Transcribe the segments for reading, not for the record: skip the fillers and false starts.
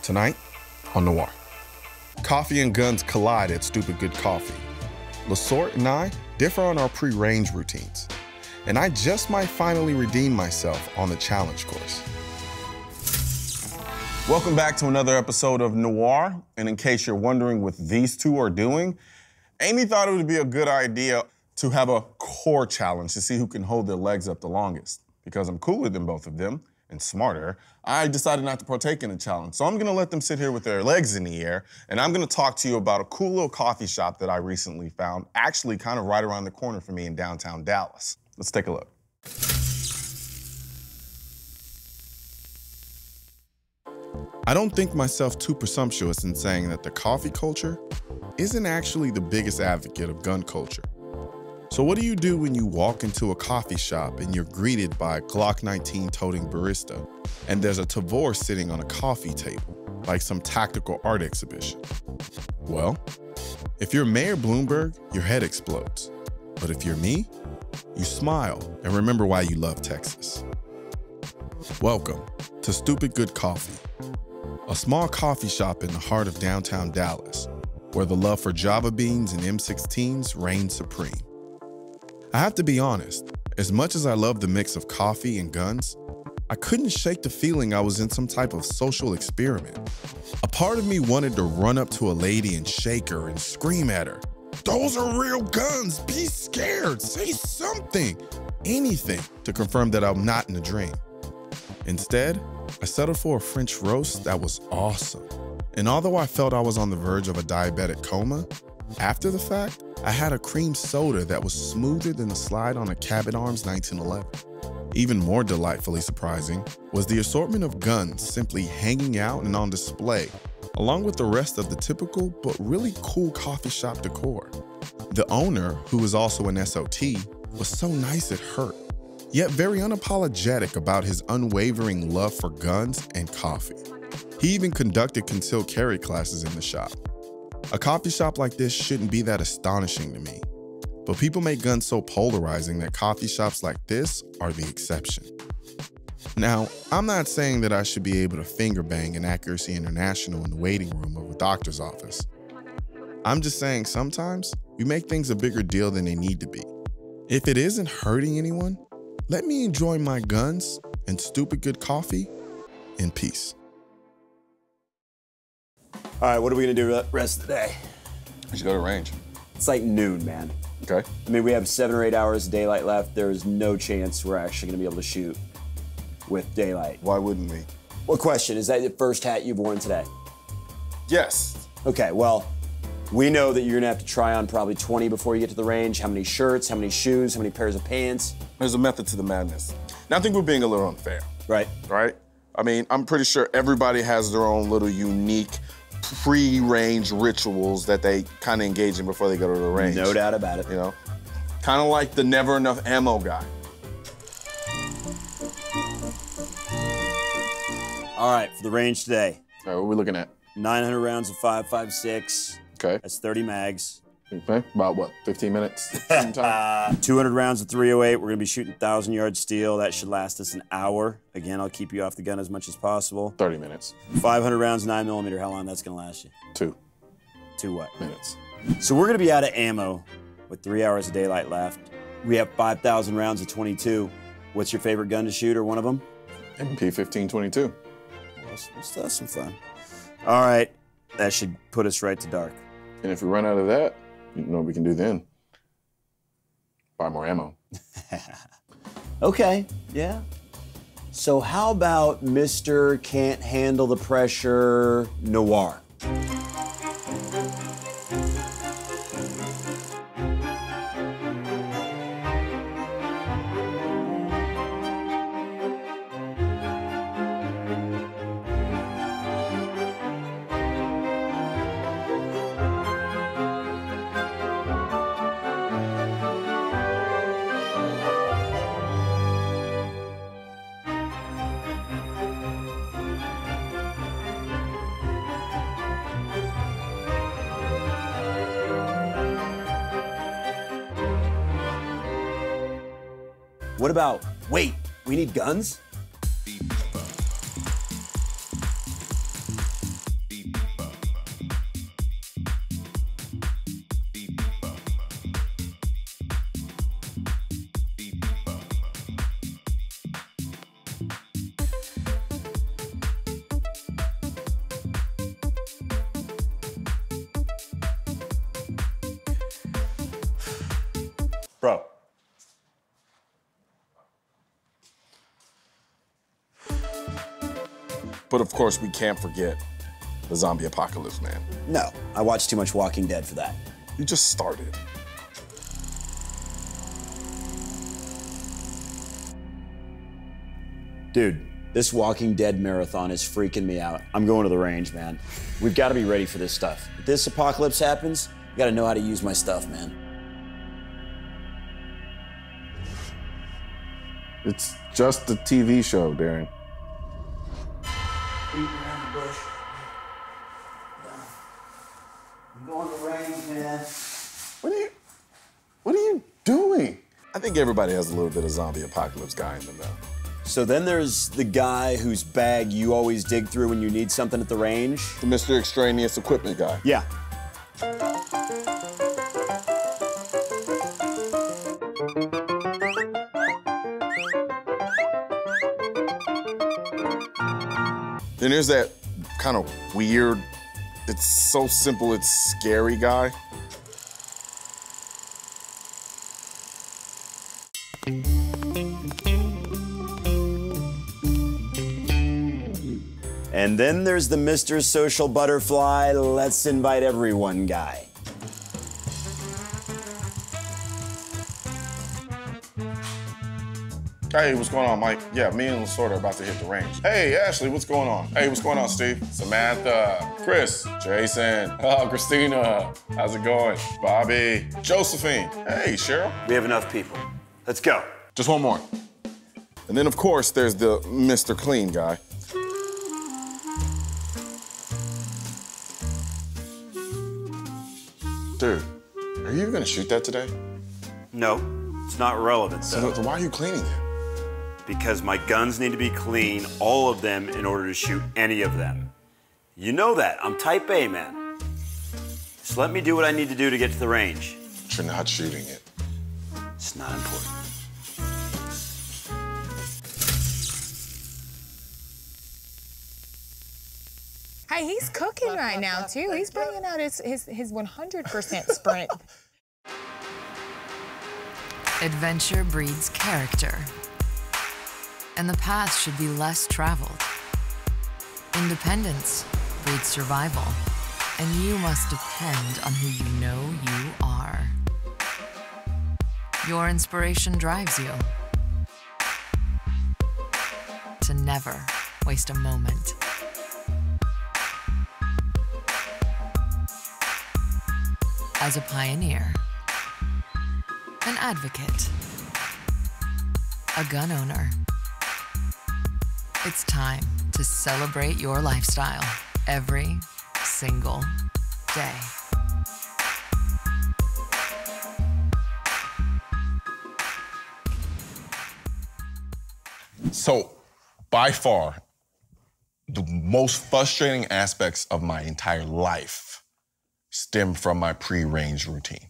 Tonight on Noir, coffee and guns collide at Stupid Good Coffee. LaSorte and I differ on our pre-range routines, and I just might finally redeem myself on the challenge course. Welcome back to another episode of Noir, and in case you're wondering what these two are doing, Amy thought it would be a good idea to have a core challenge to see who can hold their legs up the longest. Because I'm cooler than both of them and smarter, I decided not to partake in the challenge. So I'm gonna let them sit here with their legs in the air, and I'm gonna talk to you about a cool little coffee shop that I recently found, actually kind of right around the corner from me in downtown Dallas. Let's take a look. I don't think myself too presumptuous in saying that the coffee culture isn't actually the biggest advocate of gun culture. So what do you do when you walk into a coffee shop and you're greeted by a Glock 19 toting barista and there's a Tavor sitting on a coffee table, like some tactical art exhibition? Well, if you're Mayor Bloomberg, your head explodes. But if you're me, you smile and remember why you love Texas. Welcome to Stupid Good Coffee, a small coffee shop in the heart of downtown Dallas, where the love for Java beans and M16s reigns supreme. I have to be honest, as much as I love the mix of coffee and guns, I couldn't shake the feeling I was in some type of social experiment. A part of me wanted to run up to a lady and shake her and scream at her, "Those are real guns, be scared, say something," anything to confirm that I'm not in a dream. Instead, I settled for a French roast that was awesome. And although I felt I was on the verge of a diabetic coma, after the fact, I had a cream soda that was smoother than the slide on a Cabot Arms 1911. Even more delightfully surprising was the assortment of guns simply hanging out and on display, along with the rest of the typical but really cool coffee shop decor. The owner, who was also an SOT, was so nice it hurt, yet very unapologetic about his unwavering love for guns and coffee. He even conducted concealed carry classes in the shop. A coffee shop like this shouldn't be that astonishing to me, but people make guns so polarizing that coffee shops like this are the exception. Now, I'm not saying that I should be able to finger bang an Accuracy International in the waiting room of a doctor's office. I'm just saying sometimes we make things a bigger deal than they need to be. If it isn't hurting anyone, let me enjoy my guns and Stupid Good Coffee in peace. All right, what are we gonna do the rest of the day? We should go to range. It's like noon, man. Okay. I mean, we have 7 or 8 hours of daylight left. There is no chance we're actually gonna be able to shoot with daylight. Why wouldn't we? What question, is that the first hat you've worn today? Yes. Okay, well, we know that you're gonna have to try on probably 20 before you get to the range. How many shirts, how many shoes, how many pairs of pants? There's a method to the madness. Now, I think we're being a little unfair. Right. Right? I mean, I'm pretty sure everybody has their own little unique pre-range rituals that they kind of engage in before they go to the range. No doubt about it. You know? Kind of like the never enough ammo guy. All right, for the range today. All right, what are we looking at? 900 rounds of 5.56. Okay. That's 30 mags. Okay, about what, 15 minutes? Time? 200 rounds of 308. We're gonna be shooting 1,000-yard steel. That should last us an hour. Again, I'll keep you off the gun as much as possible. 30 minutes. 500 rounds, 9mm. How long that's gonna last you? 2 what? minutes. So we're gonna be out of ammo with 3 hours of daylight left. We have 5,000 rounds of 22. What's your favorite gun to shoot, or one of them? MP 1522. Let's have some fun. All right, that should put us right to dark. And if we run out of that, you know what we can do then? Buy more ammo. Okay, yeah. So how about Mr. Can't Handle the Pressure Noir? What about, wait, we need guns? But of course, we can't forget the zombie apocalypse, man. No, I watched too much Walking Dead for that. You just started. Dude, this Walking Dead marathon is freaking me out. I'm going to the range, man. We've got to be ready for this stuff. If this apocalypse happens, I got to know how to use my stuff, man. It's just a TV show, Darren. Beating around the bush. I'm going to the range, man. What are you doing? I think everybody has a little bit of zombie apocalypse guy in them, though. So then there's the guy whose bag you always dig through when you need something at the range. The Mr. Extraneous Equipment guy. Yeah. Then there's that kind of weird, it's so simple, it's scary guy. And then there's the Mr. Social Butterfly, let's invite everyone guy. Hey, what's going on, Mike? Yeah, me and LaSorte are about to hit the range. Hey, Ashley, what's going on? Hey, what's going on, Steve? Samantha, Chris, Jason, Christina, how's it going? Bobby, Josephine, hey, Cheryl. We have enough people. Let's go. Just one more. And then, of course, there's the Mr. Clean guy. Dude, are you gonna shoot that today? No, it's not relevant, though. So why are you cleaning it? Because my guns need to be clean, all of them, in order to shoot any of them. You know that. I'm type A, man. Just let me do what I need to do to get to the range. But you're not shooting it. It's not important. Hey, he's cooking right now, too. He's bringing out his 100% sprint. Adventure breeds character, and the path should be less traveled. Independence breeds survival, and you must depend on who you know you are. Your inspiration drives you to never waste a moment. As a pioneer, an advocate, a gun owner, it's time to celebrate your lifestyle every single day. So, by far, the most frustrating aspects of my entire life stem from my pre-range routine.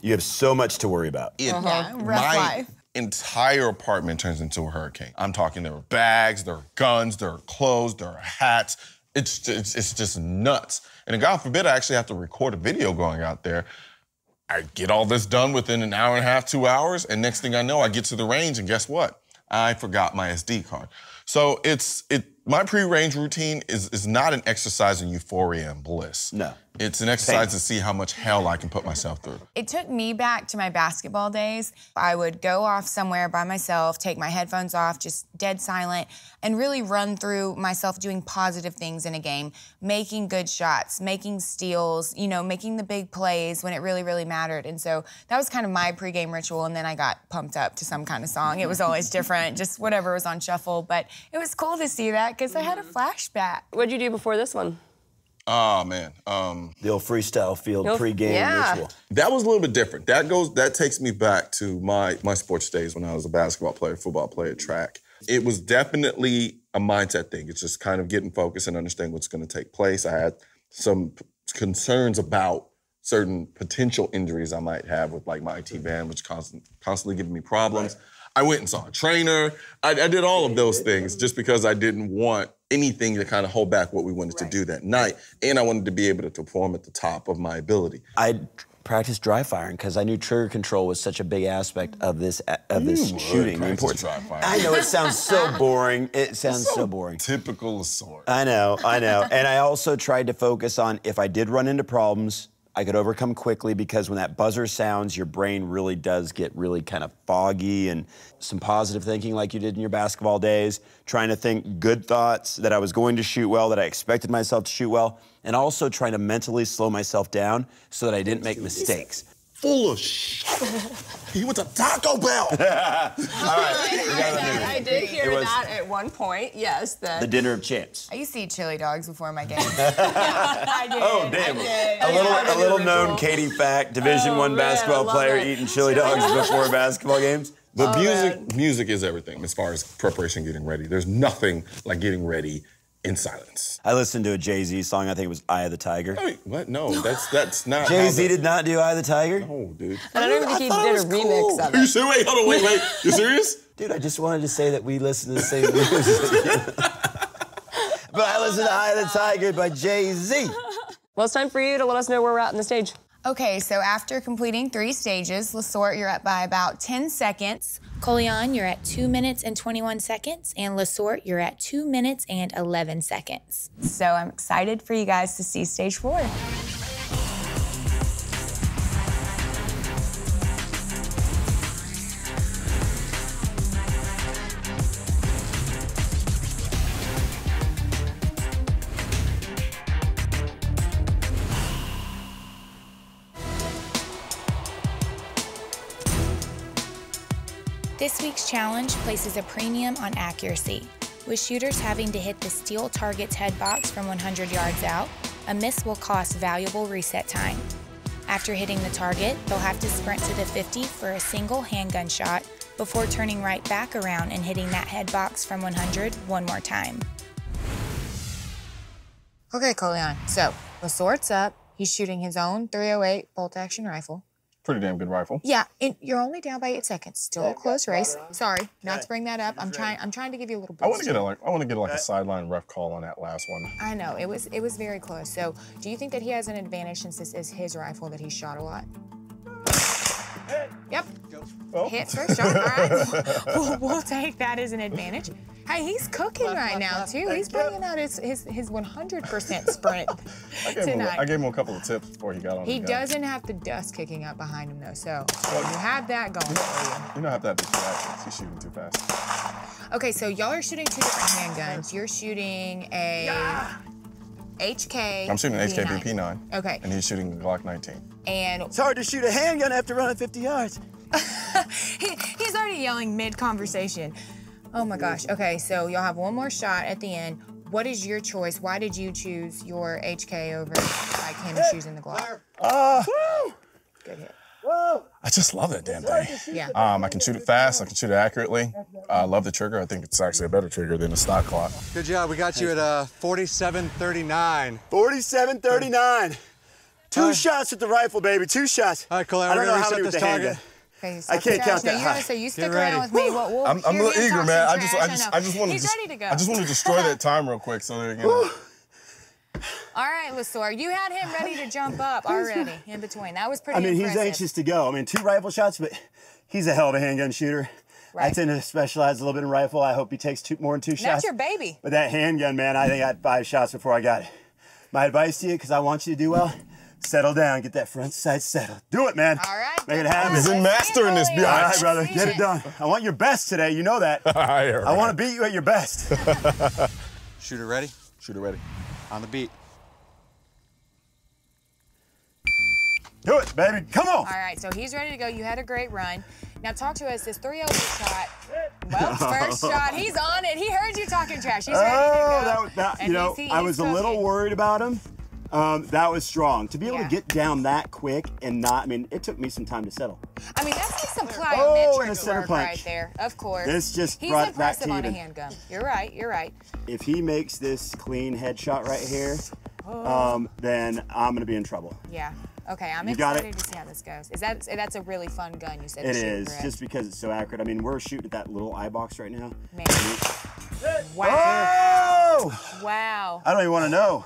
You have so much to worry about. Rough My life. entire apartment turns into a hurricane. I'm talking there are bags, there are guns, there are clothes, there are hats. It's just nuts. And God forbid I actually have to record a video going out there. I get all this done within an hour and a half, 2 hours, and next thing I know, I get to the range, and guess what? I forgot my SD card. So my pre-range routine is not an exercise in euphoria and bliss. No. It's an exercise to see how much hell I can put myself through. It took me back to my basketball days. I would go off somewhere by myself, take my headphones off, just dead silent, and really run through myself doing positive things in a game, making good shots, making steals, making the big plays when it really, really mattered. And so that was kind of my pregame ritual, and then I got pumped up to some kind of song. It was always different, just whatever was on shuffle. But it was cool to see that because I had a flashback. What'd you do before this one? Oh, man. The old freestyle field pregame ritual. That was a little bit different. That takes me back to my sports days when I was a basketball player, football player, track. It was definitely a mindset thing. It's just kind of getting focused and understanding what's going to take place. I had some concerns about certain potential injuries I might have with like my IT band, which constantly giving me problems. Right. I went and saw a trainer. I did all of those things just because I didn't want anything to kind of hold back what we wanted to do that night. And I wanted to be able to perform at the top of my ability. I practice dry firing because I knew trigger control was such a big aspect of this shooting. The importance. Dry firing. I know it sounds so boring. It sounds so boring. Typical LaSorte. I know. And I also tried to focus on if I did run into problems, I could overcome quickly because when that buzzer sounds, your brain really does get really kind of foggy, and some positive thinking like you did in your basketball days, trying to think good thoughts that I was going to shoot well, that I expected myself to shoot well, and also trying to mentally slow myself down so that I didn't make mistakes. Full of shit. He went to Taco Bell. All right. I did hear that at one point, yes. The dinner of champs. I used to eat chili dogs before my games. I did. Oh, damn. A little known Katie fact, Division I basketball player eating chili dogs before basketball games. But music is everything as far as preparation, getting ready. There's nothing like getting ready in silence. I listened to a Jay-Z song, I think it was Eye of the Tiger. Wait, what? No, that's not. Jay-Z did not do Eye of the Tiger? No, dude. And I don't even think he did a remix of Are you it. serious? Wait, hold on, wait. You serious? Dude, I just wanted to say that we listen to the same music. But I listened to Eye of the Tiger by Jay-Z. Well, it's time for you to let us know where we're at on the stage. Okay, so after completing 3 stages, LaSorte, you're up by about 10 seconds. Colion, you're at 2 minutes and 21 seconds. And LaSorte, you're at 2 minutes and 11 seconds. So I'm excited for you guys to see stage 4. This week's challenge places a premium on accuracy, with shooters having to hit the steel target's head box from 100 yards out. A miss will cost valuable reset time. After hitting the target, they'll have to sprint to the 50 for a single handgun shot before turning right back around and hitting that head box from 100 one more time. Okay, Colion, so LaSorte's up. He's shooting his own .308 bolt-action rifle. Pretty damn good rifle. Yeah, and you're only down by 8 seconds. Still a close race. Sorry, not to bring that up. I'm trying to give you a little boost. I want to get a sideline ref call on that last one. I know it was very close. So, do you think that he has an advantage since this is his rifle that he shot a lot? Yep. Oh. Hit first shot. All right. We'll take that as an advantage. Hey, he's cooking right now too. He's bringing out his 100% sprint tonight. I gave him a couple of tips before he got on. He doesn't have the dust kicking up behind him though, so you have that going for you. You don't have to have distractions. He's shooting too fast. Okay, so y'all are shooting 2 different handguns. You're shooting a HK. I'm shooting an HK BP9. Okay. And he's shooting a Glock 19. And It's hard to shoot a handgun after running 50 yards. he's already yelling mid-conversation. Oh my gosh. Okay, so y'all have one more shot at the end. What is your choice? Why did you choose your HK over like him choosing the Glock? Good hit. I just love that damn thing. Yeah. I can shoot it fast. I can shoot it accurately. I love the trigger. I think it's actually a better trigger than a stock Glock. Good job. We got you at 47-39. 47-39. 2 shots with the rifle, baby. 2 shots. All right, Colion, I don't we're know gonna how many reset with the this handgun. Okay, I can't count that high. So you stick Get ready. around with me. We'll I'm a little eager, man. I just want to. He's ready to go. I just want to destroy that time real quick, so they're gonna. All right, LaSorte, you had him ready to jump up already in between. That was pretty I mean, impressive. he's anxious to go. I mean, 2 rifle shots, but he's a hell of a handgun shooter. I Right. tend to specialize a little bit in rifle. I hope he takes more than 2 shots. That's your baby. But that handgun, man, I think I had 5 shots before I got it. My advice to you, because I want you to do well, settle down, get that front sight settled. Do it, man. All right. Make it happen. He's in mastering this, All right, biatch. brother, get it done. I want your best today, you know that. I want to beat you at your best. Shooter ready? Shooter ready. On the beat. Do it, baby. Come on. All right, so he's ready to go. You had a great run. Now talk to us. This .308 shot. Well, first shot. He's on it. He heard you talking trash. He's ready to go. You know, I was a little worried about him. That was strong. To be able to get down that quick and not, I mean, it took me some time to settle. I mean, that's like some and a plyometric center work punch. right there, of course. This just He's brought it back impressive to on a even. handgun. You're right, you're right. If he makes this clean headshot right here, then I'm going to be in trouble. Yeah. Okay, I'm You got excited it? to see how this goes. That's a really fun gun, you said. It to shoot, is, correct? just because it's so accurate. I mean, we're shooting at that little eye box right now. Man. Wow. Oh! Wow. I don't even want to know.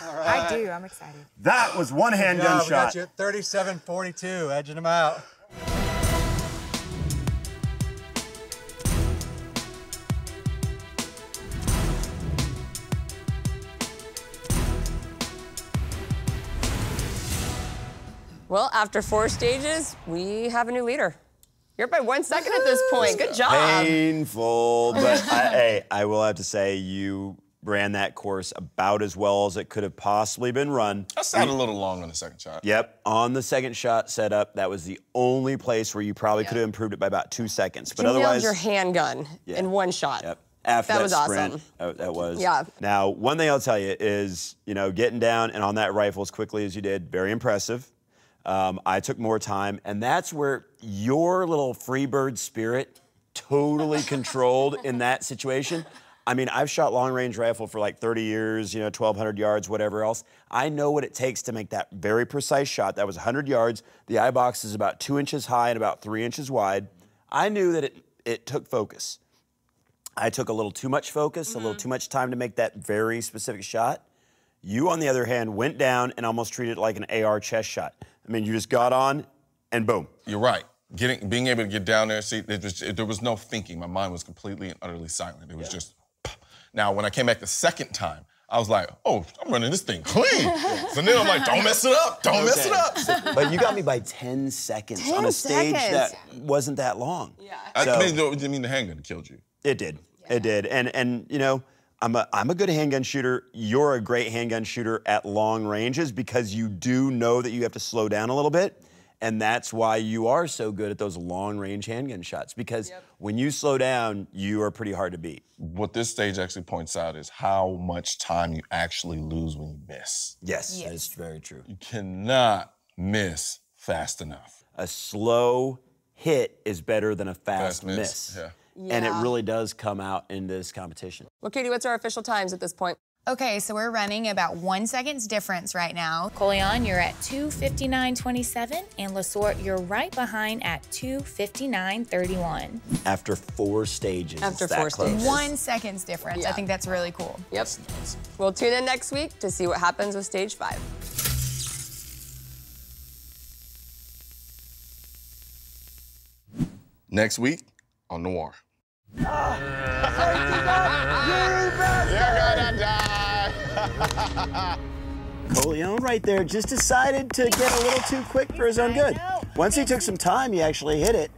I do. I'm excited. That was one handgun We got shot. you at 37-42, edging them out. Well, after 4 stages, we have a new leader. You're up by 1 second at this point. Good job. Painful, but hey, I will have to say you ran that course about as well as it could have possibly been run. I sounded a little long on the second shot. Yep, on the second shot setup, that was the only place where you probably could have improved it by about 2 seconds. But you otherwise, nailed your handgun in 1 shot. Yep. After that was sprint, awesome. That was. Yeah. Now, one thing I'll tell you is, getting down and on that rifle as quickly as you did, very impressive. I took more time, and that's where your little freebird spirit totally controlled in that situation. I mean, I've shot long-range rifle for like 30 years, 1,200 yards, whatever else. I know what it takes to make that very precise shot. That was 100 yards. The eye box is about 2 inches high and about 3 inches wide. I knew that it took focus. I took a little too much focus, a little too much time to make that very specific shot. You, on the other hand, went down and almost treated it like an AR chest shot. I mean, you just got on and boom. You're right. Being able to get down there, see, there was no thinking. My mind was completely and utterly silent. It was just. Now, when I came back the second time, I was like, oh, I'm running this thing clean. So then I'm like, don't mess it up, don't mess it up. But you got me by 10 seconds on a stage that wasn't that long. Yeah. I mean the handgun killed you. It did. It did. And I'm a good handgun shooter. You're a great handgun shooter at long ranges because you do know that you have to slow down a little bit. And that's why you are so good at those long-range handgun shots, because when you slow down, you are pretty hard to beat. What this stage actually points out is how much time you actually lose when you miss. Yes, that is very true. You cannot miss fast enough. A slow hit is better than a fast miss. Yeah. And it really does come out in this competition. Well, Katie, what's our official times at this point? Okay, so we're running about 1 second's difference right now. Colion, you're at 2:59.27, and LaSorte, you're right behind at 2:59.31. After 4 stages. After it's 4 that close. stages. 1 second's difference. Yeah. I think that's really cool. Yep. We'll tune in next week to see what happens with stage 5. Next week on Noir. You're gonna die! Colion right there just decided to get a little too quick for his own good. Once he took some time, he actually hit it.